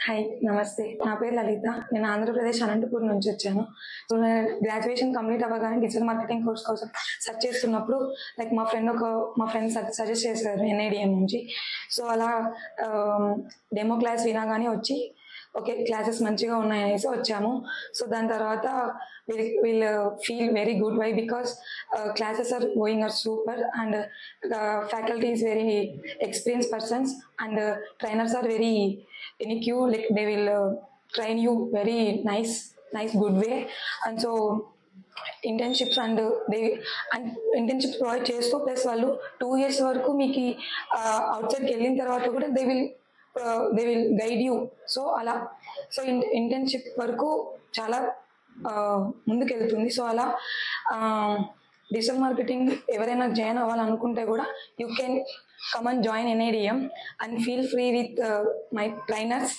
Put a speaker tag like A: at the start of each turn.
A: Hi నమస్తే. నా పేరు లలిత. నేను ఆంధ్రప్రదేశ్ అనంతపూర్ నుంచి వచ్చాను. సో నేను గ్రాడ్యుయేషన్ కంప్లీట్ అవ్వగానే డిజిటల్ మార్కెటింగ్ కోర్స్ కోసం సెర్చ్ చేస్తున్నప్పుడు మా ఫ్రెండ్ సజెస్ట్ చేశారు NIDM నుంచి. సో అలా డెమో క్లాస్ వినగానే వచ్చి ఓకే క్లాసెస్ మంచిగా ఉన్నాయనేసి వచ్చాము. సో దాని తర్వాత will feel very good why because classes are going are super and faculty is very experienced persons and trainers are very in a queue, like they will train you very nice good way. And so internships and internships provide చేస్తూ plus వాళ్ళు 2 years వరకు మీకు out సైడ్కి వెళ్ళిన తర్వాత కూడా they will guide you. So అలా internship వరకు చాలా ముందుకెళ్తుంది. సో అలా డిజిటల్ మార్కెటింగ్ ఎవరైనా జాయిన్ అవ్వాలనుకుంటే కూడా you can come and join NIDM and feel free with my trainers.